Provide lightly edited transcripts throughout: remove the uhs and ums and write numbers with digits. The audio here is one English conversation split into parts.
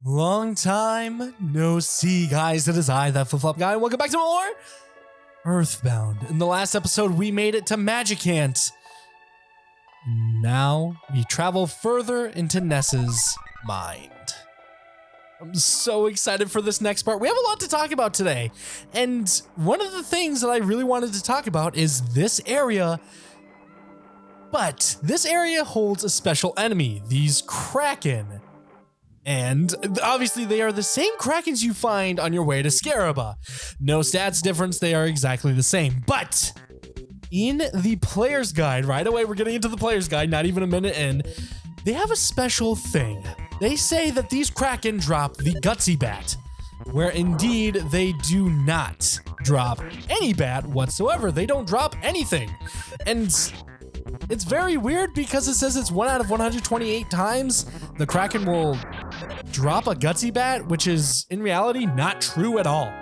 Long time no see, guys. It is I, that flip-flop guy. Welcome back to more EarthBound. In the last episode, we made it to Magicant. Now, we travel further into Ness's mind. I'm so excited for this next part. We have a lot to talk about today. And one of the things that I really wanted to talk about is this area. But this area holds a special enemy, these Kraken. And obviously they are the same Krakens you find on your way to Scaraba. No stats difference, they are exactly the same. But in the player's guide, right away we're getting into the player's guide, not even a minute in, they have a special thing. They say that these Kraken drop the Gutsy Bat, where indeed they do not drop any bat whatsoever. They don't drop anything. And it's very weird because it says it's 1 out of 128 times the Kraken will drop a Gutsy Bat, which is in reality not true at all.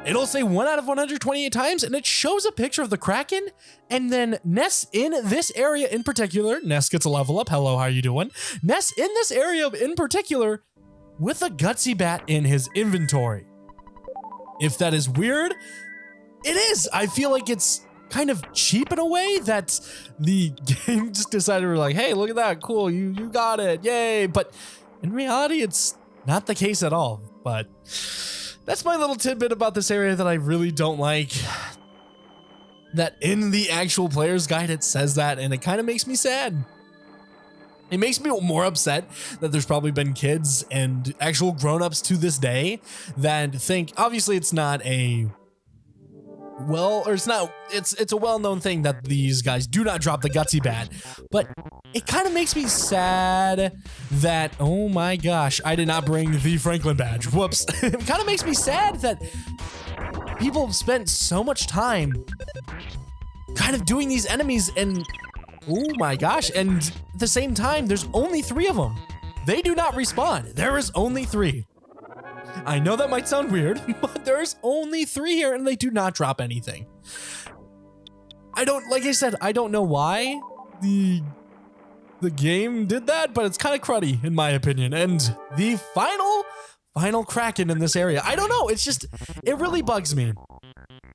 It'll say 1 out of 128 times, and it shows a picture of the Kraken, and then Ness in this area in particular, Ness gets a level up. Hello, how you doing? Ness in this area in particular with a Gutsy Bat in his inventory. If that is weird, it is. I feel like it's kind of cheap in a way that the game just decided, we're like, hey, look at that, cool, you got it, yay. But in reality, it's not the case at all. But that's my little tidbit about this area that I really don't like. That in the actual player's guide, it says that, and it kind of makes me sad. It makes me more upset that there's probably been kids and actual grown-ups to this day that think, obviously it's not a it's a well-known thing that these guys do not drop the Gutsy Bat, but it kind of makes me sad that, oh my gosh, I did not bring the Franklin badge. Whoops. It kind of makes me sad that people have spent so much time kind of doing these enemies, and oh my gosh, and at the same time, there's only 3 of them. They do not respawn. There is only 3. I know that might sound weird, but there's only 3 here and they do not drop anything. Like I said, I don't know why the game did that, but it's kind of cruddy in my opinion. And the final Kraken in this area, I don't know, it's just, it really bugs me.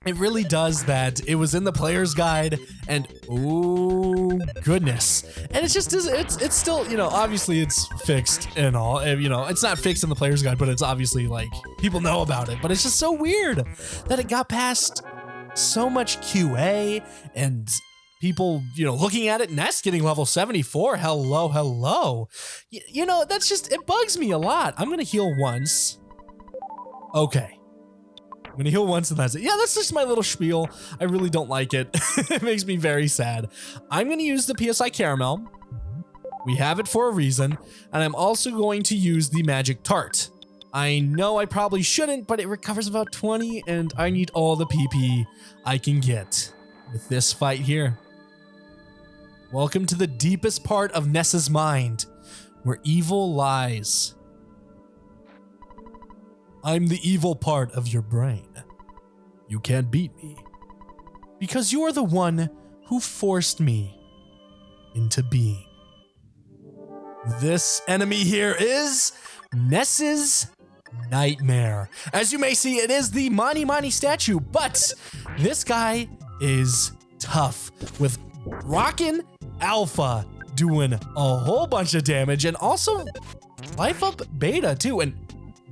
It really does that it was in the player's guide, and oh goodness. And it's just, it's still, you know, obviously it's fixed and all, you know, it's not fixed in the player's guide, but it's obviously like people know about it. But it's just so weird that it got past so much QA and people, you know, looking at it. Ness getting level 74. Hello. You know, that's just, it bugs me a lot. I'm gonna heal once. Okay. I'm gonna heal once and that's it. Yeah, that's just my little spiel. I really don't like it. It makes me very sad. I'm gonna use the PSI Caramel. We have it for a reason. And I'm also going to use the Magic Tart. I know I probably shouldn't, but it recovers about 20 and I need all the PP I can get with this fight here. Welcome to the deepest part of Ness's mind, where evil lies. I'm the evil part of your brain. You can't beat me because you're the one who forced me into being. This enemy here is Ness's Nightmare. As you may see, it is the Mani statue, but this guy is tough with Rockin' Alpha doing a whole bunch of damage and also Life Up Beta too. And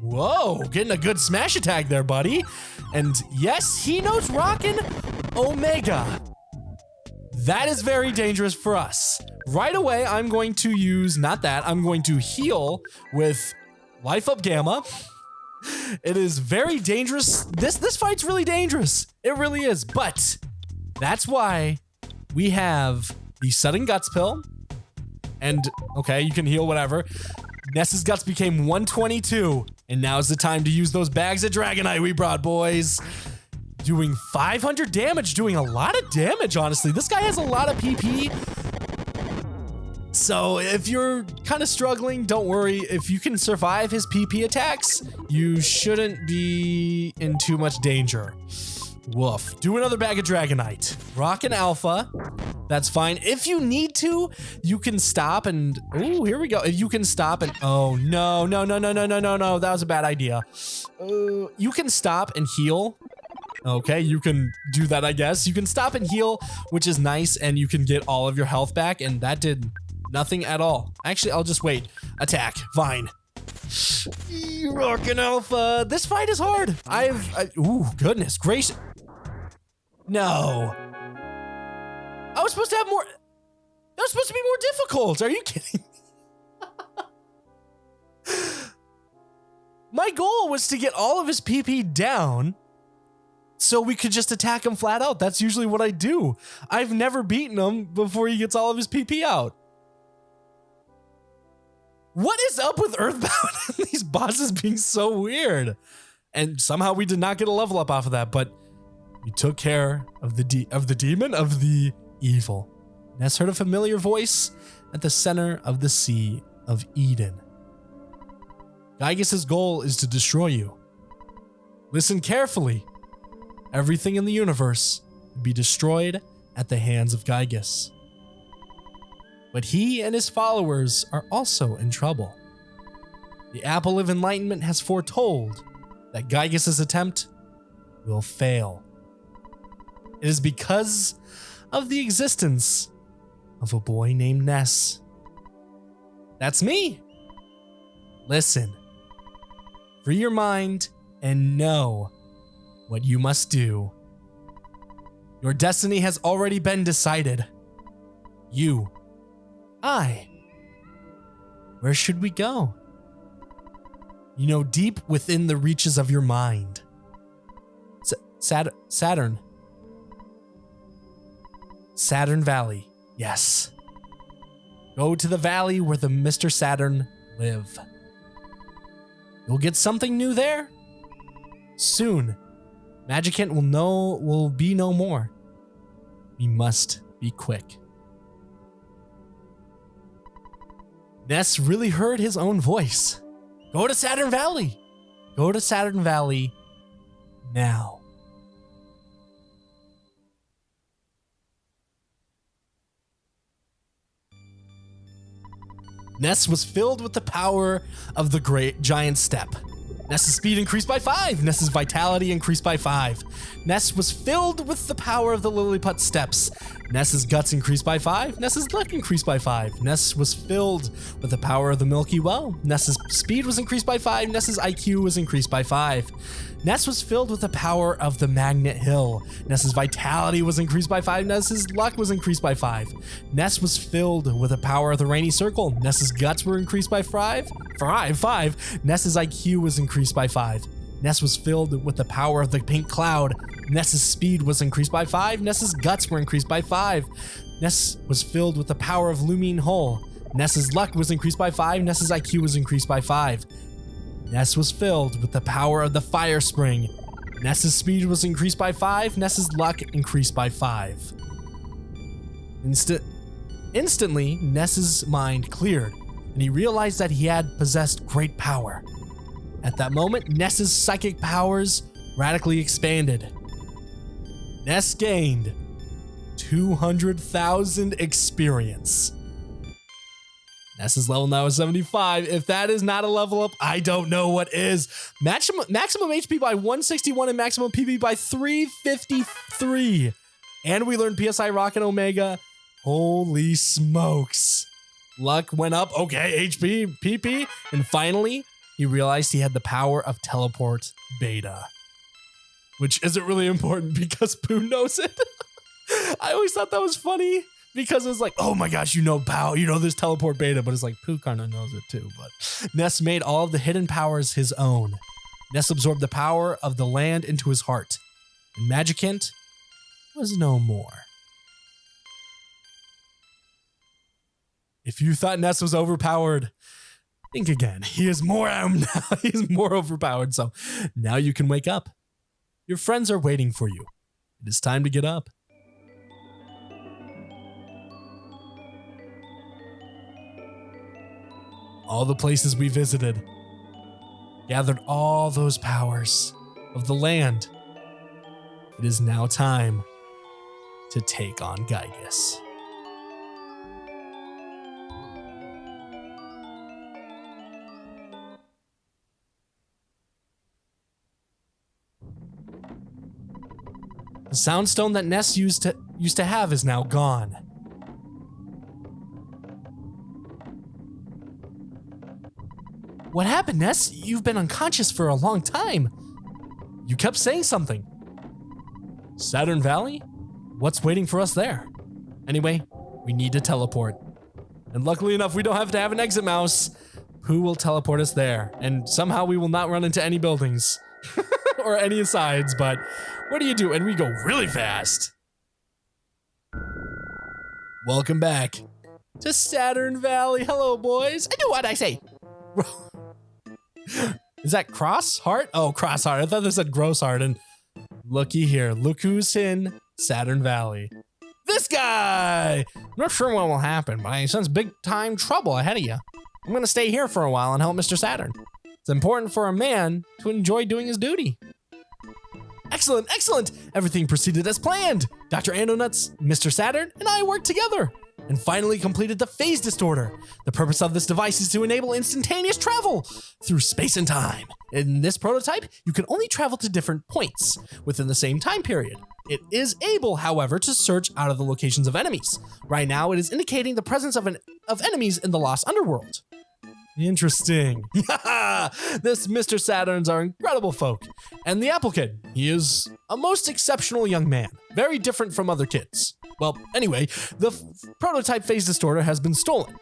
whoa, getting a good smash attack there, buddy. And yes, he knows Rockin' Omega. That is very dangerous for us. Right away, I'm going to use, not that, I'm going to heal with Life Up Gamma. It is very dangerous. This fight's really dangerous. It really is. But that's why we have the Sudden Guts pill. And okay, you can heal whatever. Ness's Guts became 122, and now's the time to use those bags of Dragonite we brought, boys. Doing 500 damage, doing a lot of damage, honestly. This guy has a lot of PP. So if you're kind of struggling, don't worry. If you can survive his PP attacks, you shouldn't be in too much danger. Woof. Do another bag of Dragonite. Rock and Alpha. That's fine. If you need to, you can stop and... Ooh, here we go. You can stop and... Oh, no, no, no, no, no, no, no, no. That was a bad idea. You can stop and heal. Okay, you can do that, I guess. You can stop and heal, which is nice, and you can get all of your health back, and that did nothing at all. Actually, I'll just wait. Attack. Fine. Rockin' Alpha. This fight is hard. Ooh, goodness gracious. No. I was supposed to have more. That was supposed to be more difficult. Are you kidding? My goal was to get all of his PP down so we could just attack him flat out. That's usually what I do. I've never beaten him before he gets all of his PP out. What is up with EarthBound and these bosses being so weird? And somehow we did not get a level up off of that, but we took care of the evil. Ness heard a familiar voice at the center of the Sea of Eden. Gygus' goal is to destroy you. Listen carefully. Everything in the universe will be destroyed at the hands of Gygus. But he and his followers are also in trouble. The Apple of Enlightenment has foretold that Gygus' attempt will fail. It is because of the existence of a boy named Ness. That's me. Listen. Free your mind and know what you must do. Your destiny has already been decided. Where should we go? You know, deep within the reaches of your mind. Saturn. Saturn Valley, yes. Go to the valley where the Mr. Saturn live. You'll get something new there. Soon, Magicant will be no more. We must be quick. Ness really heard his own voice. Go to Saturn Valley. Go to Saturn Valley now. Ness was filled with the power of the great giant step. Ness's speed increased by 5. Ness's vitality increased by 5. Ness was filled with the power of the Lilliput steps. Ness's guts increased by 5. Ness's luck increased by 5. Ness was filled with the power of the Milky Well. Ness's speed was increased by 5. Ness's IQ was increased by 5. Ness was filled with the power of the Magnet Hill. Ness's vitality was increased by 5. Ness's luck was increased by 5. Ness was filled with the power of the Rainy Circle. Ness's guts were increased by 5. Ness's IQ was increased by 5. Ness was filled with the power of the Pink Cloud. Ness's speed was increased by 5. Ness's guts were increased by 5. Ness was filled with the power of Lumine Hole. Ness's luck was increased by 5. Ness's IQ was increased by 5. Ness was filled with the power of the Fire Spring. Ness's speed was increased by 5. Ness's luck increased by 5. Instantly, Ness's mind cleared, and he realized that he had possessed great power. At that moment, Ness's psychic powers radically expanded. Ness gained 200,000 experience. Ness's level now is 75. If that is not a level up, I don't know what is. Maximum HP by 161 and maximum PP by 353. And we learned PSI Rock and Omega. Holy smokes. Luck went up. Okay, HP, PP. And finally, he realized he had the power of Teleport Beta. Which isn't really important because Pooh knows it. I always thought that was funny. Because it's like, oh my gosh, there's Teleport Beta, but it's like, Pooh kind of knows it too. But Ness made all of the hidden powers his own. Ness absorbed the power of the land into his heart. And Magicant was no more. If you thought Ness was overpowered, think again. He is more overpowered, so now you can wake up. Your friends are waiting for you. It is time to get up. All the places we visited, gathered all those powers of the land it is now time to take on Gygus. The soundstone that Ness used to have is now gone. What happened, Ness? You've been unconscious for a long time. You kept saying something. Saturn Valley? What's waiting for us there? Anyway, we need to teleport. And luckily enough, we don't have to have an exit mouse. Who will teleport us there? And somehow we will not run into any buildings. Or any sides, but what do you do? And we go really fast. Welcome back to Saturn Valley. Hello, boys. I do what I say. Is that Cross Heart? Oh, Cross Heart. I thought they said Gross Heart. And looky here. Look who's in Saturn Valley. This guy! I'm not sure what will happen, but I sense big time trouble ahead of you. I'm going to stay here for a while and help Mr. Saturn. It's important for a man to enjoy doing his duty. Excellent, excellent! Everything proceeded as planned. Dr. Andonuts, Mr. Saturn, and I worked together and finally completed the phase distorter. The purpose of this device is to enable instantaneous travel through space and time. In this prototype, you can only travel to different points within the same time period. It is able, however, to search out of the locations of enemies. Right now, it is indicating the presence of enemies in the Lost Underworld. Interesting. This Mr. Saturns are incredible folk. And the Apple Kid, he is a most exceptional young man. Very different from other kids. Well, anyway, the prototype phase distorter has been stolen.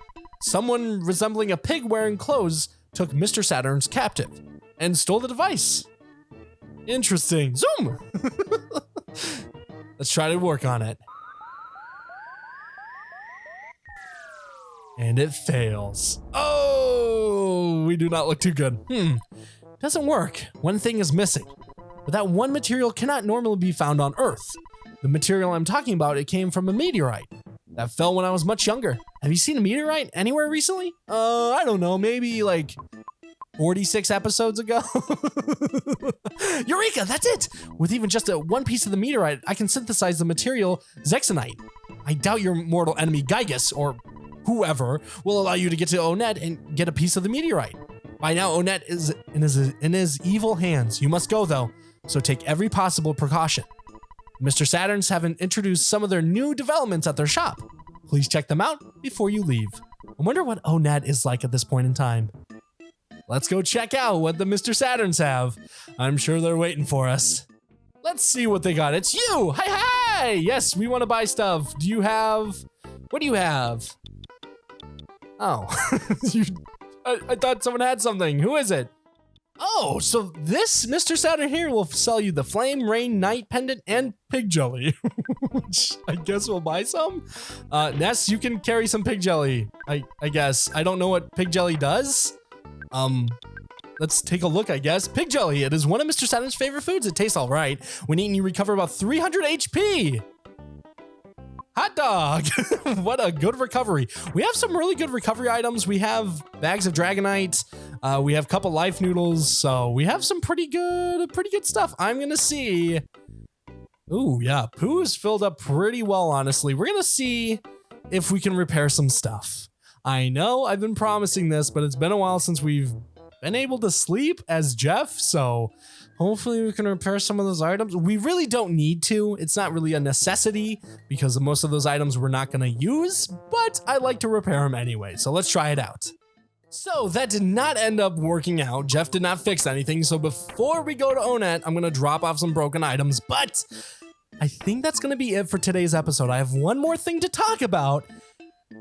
Someone resembling a pig wearing clothes took Mr. Saturn's captive and stole the device. Interesting. Zoom! Let's try to work on it. And it fails. Oh, we do not look too good. Doesn't work. One thing is missing. But that one material cannot normally be found on Earth. The material I'm talking about, it came from a meteorite that fell when I was much younger. Have you seen a meteorite anywhere recently? I don't know, maybe like 46 episodes ago. Eureka, that's it! With even just one piece of the meteorite, I can synthesize the material Zexonite. I doubt your mortal enemy Gygus, or whoever, will allow you to get to Onet and get a piece of the meteorite. By now, Onet is in his evil hands. You must go, though, so take every possible precaution. Mr. Saturns have introduced some of their new developments at their shop. Please check them out before you leave. I wonder what Onet is like at this point in time. Let's go check out what the Mr. Saturns have. I'm sure they're waiting for us. Let's see what they got. It's you! Hi! Yes, we want to buy stuff. Do you have... What do you have? Oh. I thought someone had something. Who is it? Oh, so this Mr. Saturn here will sell you the Flame Rain Knight Pendant and Pig Jelly. Which I guess we'll buy some. Ness, you can carry some Pig Jelly, I guess. I don't know what Pig Jelly does. Let's take a look, I guess. Pig Jelly, it is one of Mr. Saturn's favorite foods. It tastes all right. When eaten, you recover about 300 HP. Hot dog. What a good recovery. We have some really good recovery items. We have bags of Dragonite. We have a couple life noodles. So we have some pretty good stuff. I'm going to see. Ooh, yeah. Poo is filled up pretty well, honestly. We're going to see if we can repair some stuff. I know I've been promising this, but it's been a while since we've been able to sleep as Jeff. So hopefully we can repair some of those items. We really don't need to. It's not really a necessity because most of those items we're not going to use, but I like to repair them anyway. So let's try it out. So that did not end up working out. Jeff did not fix anything. So before we go to Onet, I'm going to drop off some broken items, but I think that's going to be it for today's episode. I have one more thing to talk about,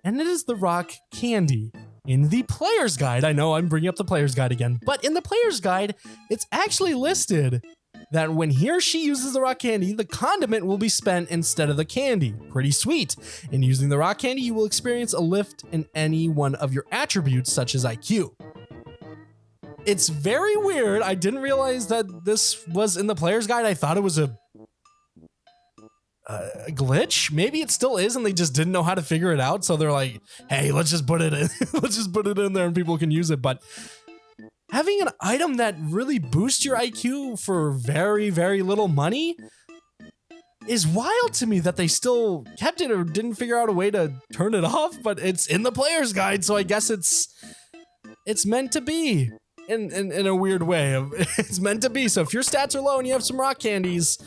and it is the rock candy. In the player's guide, I know I'm bringing up the player's guide again, but in the player's guide, it's actually listed that when he or she uses the rock candy, the condiment will be spent instead of the candy. Pretty sweet. In using the rock candy, you will experience a lift in any one of your attributes, such as IQ. It's very weird. I didn't realize that this was in the player's guide. I thought it was a glitch. Maybe it still is and they just didn't know how to figure it out, so they're like, hey, let's just put it in. Let's just put it in there and people can use it. But having an item that really boosts your IQ for very, very little money, is wild to me that they still kept it or didn't figure out a way to turn it off, but it's in the player's guide, so I guess it's meant to be in a weird way. It's meant to be. So if your stats are low and you have some rock candies,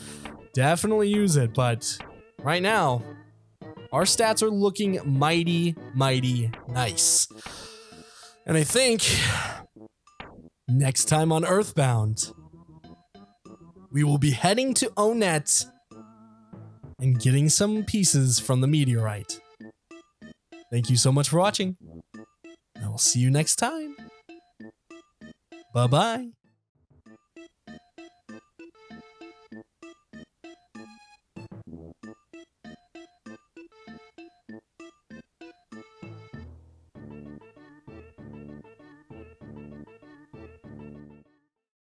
definitely use it. But right now, our stats are looking mighty, mighty nice. And I think next time on EarthBound, we will be heading to Onet and getting some pieces from the meteorite. Thank you so much for watching. I will see you next time. Bye-bye.